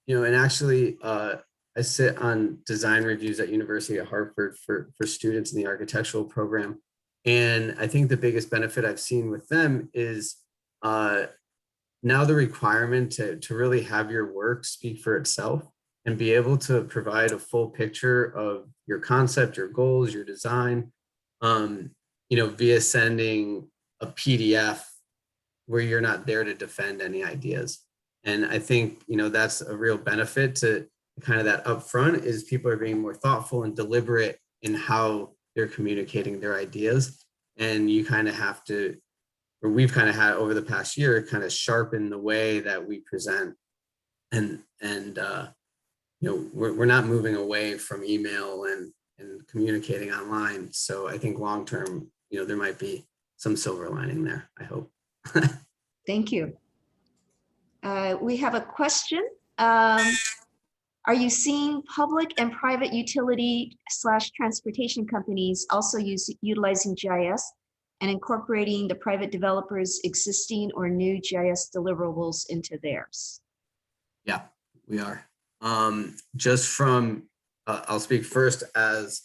S5: You know, and actually, I sit on design reviews at University of Hartford for students in the architectural program. And I think the biggest benefit I've seen with them is now the requirement to really have your work speak for itself and be able to provide a full picture of your concept, your goals, your design, you know, via sending a PDF where you're not there to defend any ideas. And I think, you know, that's a real benefit to kind of that upfront, is people are being more thoughtful and deliberate in how they're communicating their ideas. And you kind of have to, or we've kind of had over the past year, kind of sharpen the way that we present. And you know, we're not moving away from email and communicating online. So I think long term, you know, there might be some silver lining there, I hope.
S1: Thank you. We have a question. Are you seeing public and private utility / transportation companies also utilizing GIS and incorporating the private developers' existing or new GIS deliverables into theirs?
S5: Yeah, we are. Just from, I'll speak first as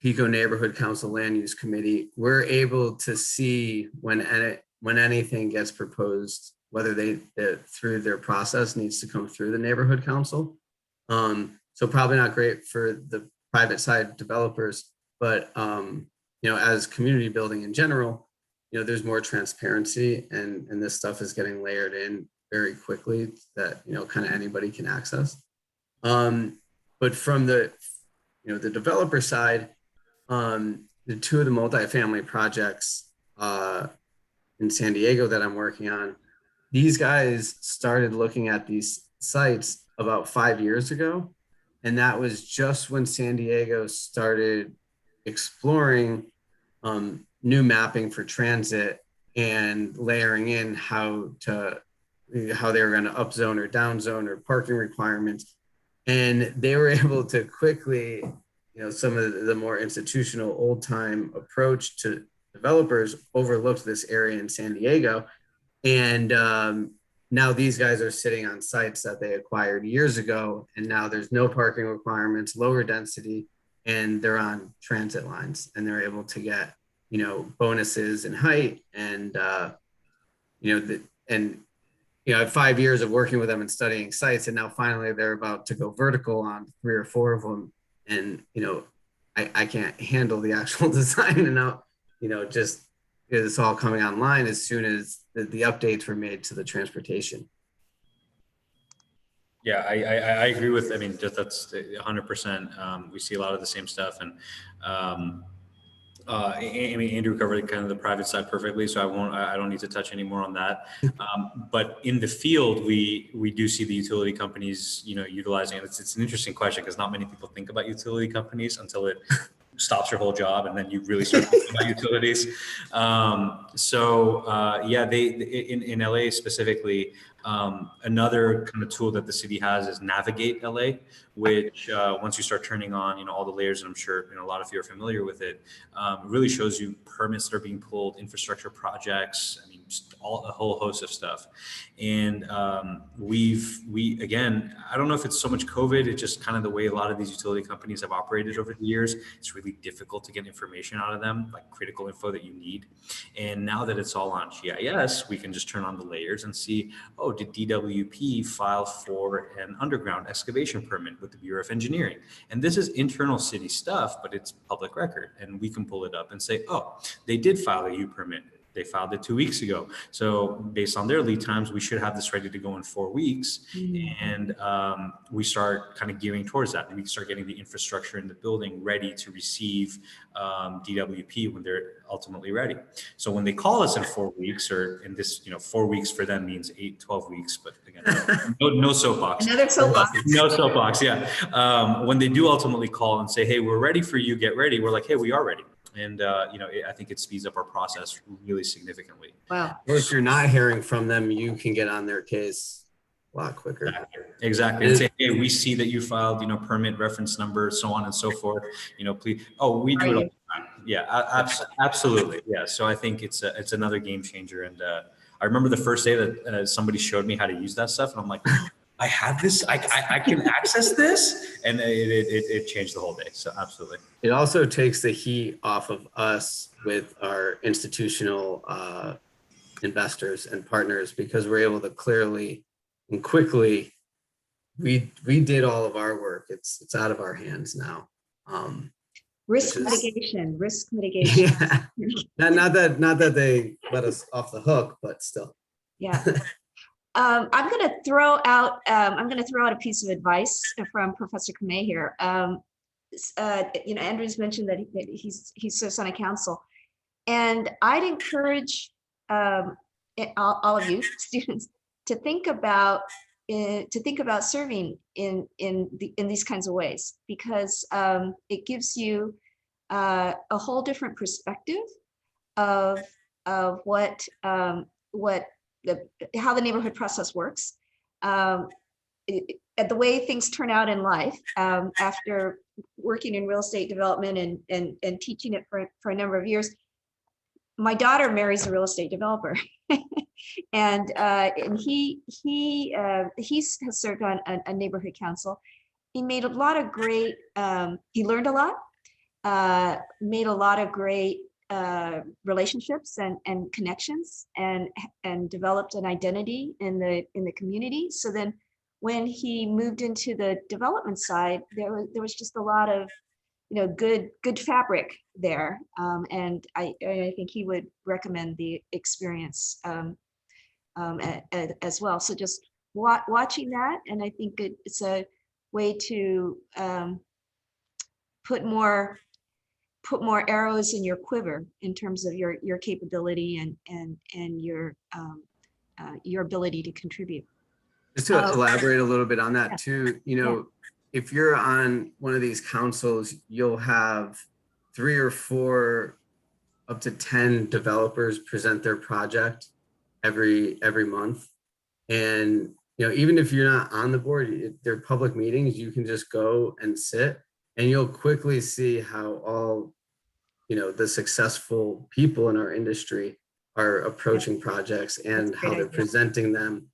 S5: Pico Neighborhood Council Land Use Committee, we're able to see when anything gets proposed, whether they through their process needs to come through the neighborhood council. So probably not great for the private side developers, but you know, as community building in general, you know, there's more transparency and this stuff is getting layered in very quickly that, you know, kind of anybody can access. But from the, you know, the developer side, the 2 of the multifamily projects in San Diego that I'm working on, these guys started looking at these sites about 5 years ago. And that was just when San Diego started exploring new mapping for transit and layering in how they were going to upzone or downzone or parking requirements. And they were able to quickly, you know, some of the more institutional old time approach to developers overlooked this area in San Diego. And now these guys are sitting on sites that they acquired years ago, and now there's no parking requirements, lower density, and they're on transit lines, and they're able to get, you know, bonuses in height and you know, you know, 5 years of working with them and studying sites, and now finally they're about to go vertical on 3 or 4 of them, and you know, I can't handle the actual design, and now, you know, just it's all coming online as soon as the updates were made to the transportation.
S4: Yeah, I agree with, I mean, that's 100%. We see a lot of the same stuff. And I mean, Andrew covered kind of the private side perfectly, so I don't need to touch any more on that. But in the field, we do see the utility companies, you know, utilizing it. It's an interesting question because not many people think about utility companies until it stops your whole job, and then you really start thinking about utilities. Yeah, they in LA specifically, Another kind of tool that the city has is Navigate LA, which once you start turning on, all the layers, and I'm sure a lot of you are familiar with it, really shows you permits that are being pulled, infrastructure projects, I mean, just a whole host of stuff. And again, I don't know if it's so much COVID, it's just kind of the way a lot of these utility companies have operated over the years. It's really difficult to get information out of them, like critical info that you need. And now that it's all on GIS, we can just turn on the layers and see, oh, did DWP file for an underground excavation permit with the Bureau of Engineering? And this is internal city stuff, but it's public record. And we can pull it up and say, oh, they did file a U permit. They filed it 2 weeks ago. So based on their lead times, we should have this ready to go in 4 weeks. And we start kind of gearing towards that. And we start getting the infrastructure in the building ready to receive DWP when they're ultimately ready. So when they call us in 4 weeks, or in this, 4 weeks for them means 12 weeks, but again, no soapbox.
S1: Another soapbox.
S4: No soapbox, yeah. When they do ultimately call and say, hey, we're ready for you, get ready. We're like, hey, we are ready. And, I think it speeds up our process really significantly.
S1: Wow.
S5: Or if you're not hearing from them, you can get on their case a lot quicker.
S4: Exactly. And say, hey, we see that you filed, permit reference number, so on and so forth, please. Oh, we do it all the time. Yeah, absolutely. Yeah. So I think it's another game changer. And I remember the first day that somebody showed me how to use that stuff. And I'm like, I have this, I can access this. And it changed the whole day. So absolutely.
S5: It also takes the heat off of us with our institutional investors and partners, because we're able to clearly and quickly, we did all of our work. It's out of our hands now.
S1: Risk mitigation.
S5: Yeah. Not that they let us off the hook, but still.
S1: Yeah. I'm going to throw out a piece of advice from Professor Kamei here. Andrew's mentioned that he serves on a council, and I'd encourage all of you students to think about serving in these kinds of ways, because it gives you a whole different perspective of how the neighborhood process works, the way things turn out in life. After working in real estate development and teaching it for a number of years, my daughter marries a real estate developer, and he has served on a neighborhood council. He made a lot of great. He learned a lot, made a lot of great relationships and connections, and developed an identity in the community. So then when he moved into the development side, there was just a lot of good fabric there, and I think he would recommend the experience as well. So just watching that, and I think it's a way to put more arrows in your quiver in terms of your capability and your ability to contribute.
S5: Just to elaborate a little bit on that
S1: Yeah.
S5: too, if you're on one of these councils, you'll have 3 or 4 up to 10 developers present their project every month. And even if you're not on the board, they're public meetings, you can just go and sit, and you'll quickly see how all the successful people in our industry are approaching projects and how they're presenting them.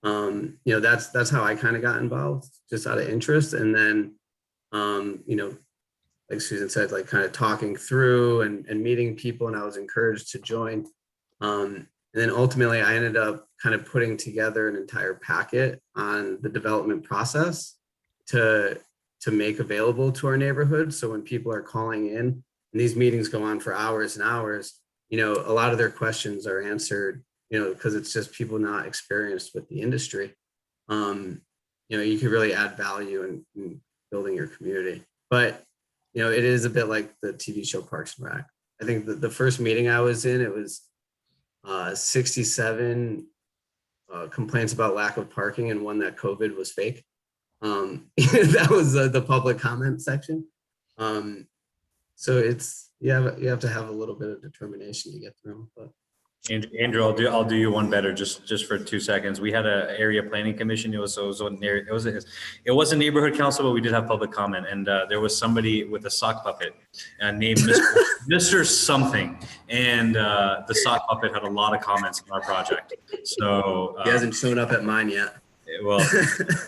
S5: That's how I kind of got involved, just out of interest. And then, like Susan said, like kind of talking through and meeting people, and I was encouraged to join. And then ultimately I ended up kind of putting together an entire packet on the development process to make available to our neighborhood. So when people are calling in, and these meetings go on for hours and hours, a lot of their questions are answered, because it's just people not experienced with the industry. You can really add value in building your community. But, it is a bit like the TV show Parks and Rec. I think the first meeting I was in, it was 67 complaints about lack of parking, and one that COVID was fake. That was the public comment section. So you have to have a little bit of determination to get through. But
S4: Andrew, I'll do you one better, just for 2 seconds. We had a area planning commission. It was it was a neighborhood council, but we did have public comment, and there was somebody with a sock puppet named Mr. Something, and the sock puppet had a lot of comments on our project. So
S5: He hasn't shown up at mine yet.
S4: well,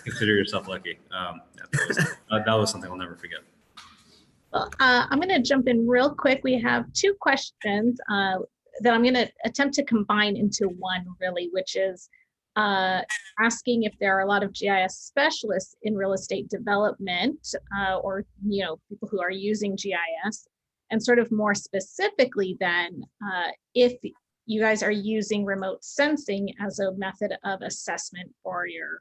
S4: consider yourself lucky. That was something I'll never forget.
S6: Well, I'm going to jump in real quick. We have two questions that I'm going to attempt to combine into one, really, which is asking if there are a lot of GIS specialists in real estate development, or people who are using GIS, and sort of more specifically then, if you guys are using remote sensing as a method of assessment for your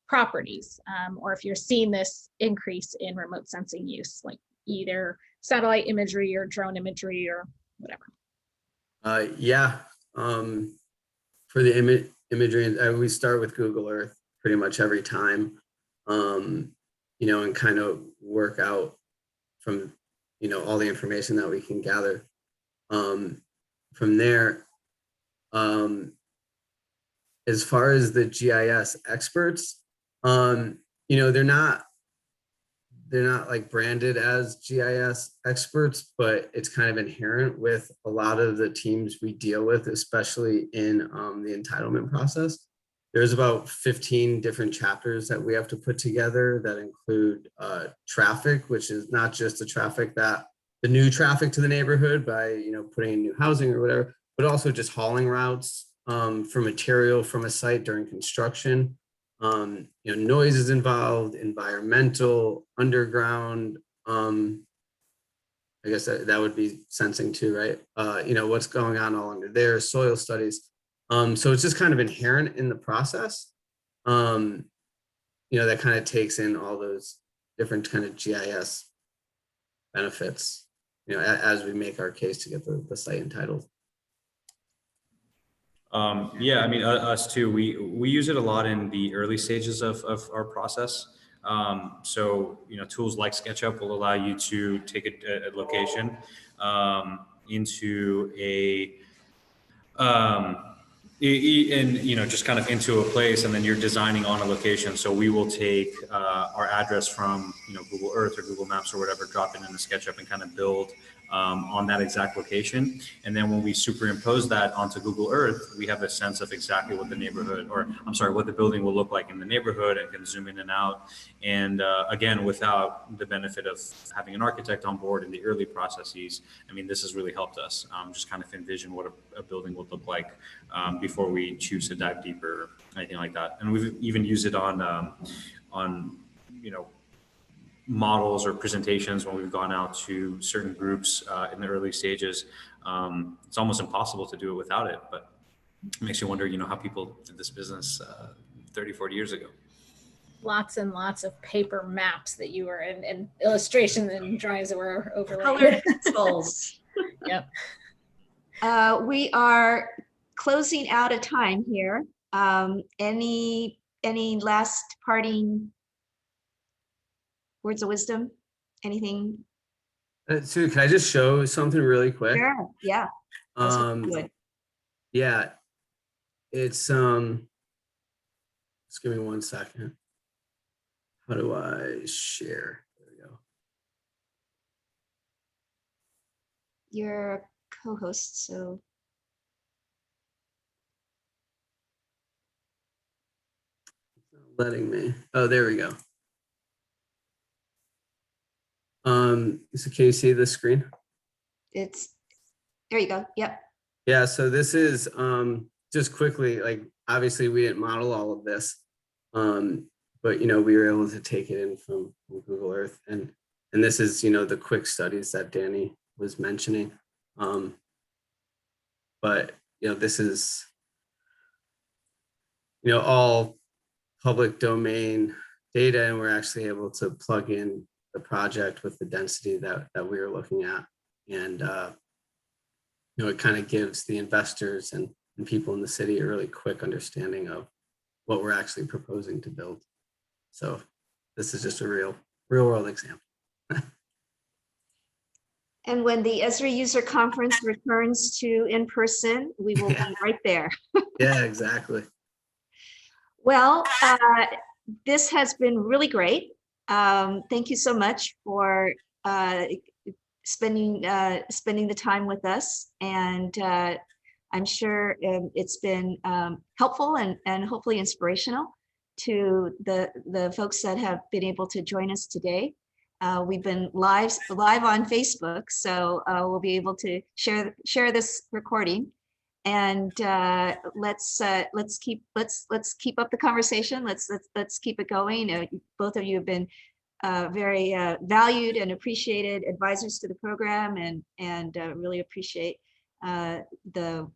S6: properties, or if you're seeing this increase in remote sensing use, like either satellite imagery or drone imagery or whatever.
S5: Yeah, for the imagery, we start with Google Earth pretty much every time, and kind of work out from, all the information that we can gather. From there, as far as the GIS experts, they're not like branded as GIS experts, but it's kind of inherent with a lot of the teams we deal with, especially in the entitlement process. There's about 15 different chapters that we have to put together that include traffic, which is not just the new traffic to the neighborhood by, putting in new housing or whatever, but also just hauling routes for material from a site during construction. Noise is involved, environmental, underground. I guess that would be sensing too, right? What's going on all under there, soil studies. So it's just kind of inherent in the process. That kind of takes in all those different kind of GIS benefits, as we make our case to get the site entitled.
S4: Yeah, I mean, us too, we use it a lot in the early stages of our process. So, tools like SketchUp will allow you to take a location into just kind of into a place, and then you're designing on a location. So we will take our address from, Google Earth or Google Maps or whatever, drop it into SketchUp and kind of build on that exact location. And then when we superimpose that onto Google Earth, we have a sense of exactly what the neighborhood, or I'm sorry, what the building will look like in the neighborhood, and can zoom in and out. And again, without the benefit of having an architect on board in the early processes, I mean, this has really helped us just kind of envision what a building would look like before we choose to dive deeper or anything like that. And we've even used it on models or presentations when we've gone out to certain groups in the early stages. It's almost impossible to do it without it, but it makes you wonder, how people did this business 30, 40 years ago.
S6: Lots and lots of paper maps that you were in, and illustrations and drawings that were overlaid.
S1: Colored pencils.
S6: Yep.
S1: We are closing out of time here. Any last parting words of wisdom? Anything?
S5: Sue, can I just show something really quick?
S1: Sure. Yeah. That's good.
S5: Yeah, it's just give me 1 second. How do I share? There we go.
S1: You're a co-host, so.
S5: It's not letting me. Oh, there we go. So can you see the screen?
S1: It's, there you go. Yep.
S5: Yeah, so this is just quickly, like, obviously we didn't model all of this, but we were able to take it in from Google Earth, and this is the quick studies that Danny was mentioning. But this is all public domain data, and we're actually able to plug in the project with the density that we were looking at, and it kind of gives the investors and people in the city a really quick understanding of what we're actually proposing to build. So this is just a real world example.
S1: And when the Esri User Conference returns to in person, we will be right there.
S5: Yeah, exactly.
S1: Well, this has been really great. Thank you so much for spending the time with us. And I'm sure it's been helpful and hopefully inspirational to the folks that have been able to join us today. We've been live on Facebook, so we'll be able to share this recording. And let's keep up the conversation. Let's keep it going. Both of you have been very valued and appreciated advisors to the program, and really appreciate the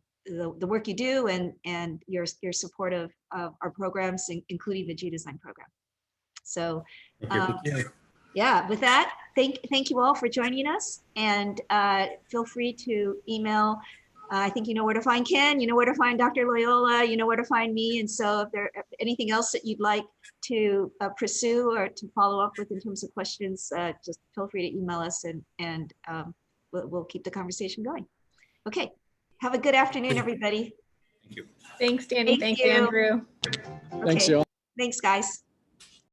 S1: work you do and your support of our programs, including the Geodesign program. So yeah, with that, thank you all for joining us, and feel free to email. I think you know where to find Ken, you know where to find Dr. Loyola, you know where to find me. And so if there's anything else that you'd like to pursue or to follow up with in terms of questions, just feel free to email us, and we'll keep the conversation going. Okay, have a good afternoon, everybody.
S4: Thank you.
S6: Thanks, Danny.
S1: Thank
S6: Thanks,
S1: you.
S6: Andrew.
S1: Okay. Thanks, guys.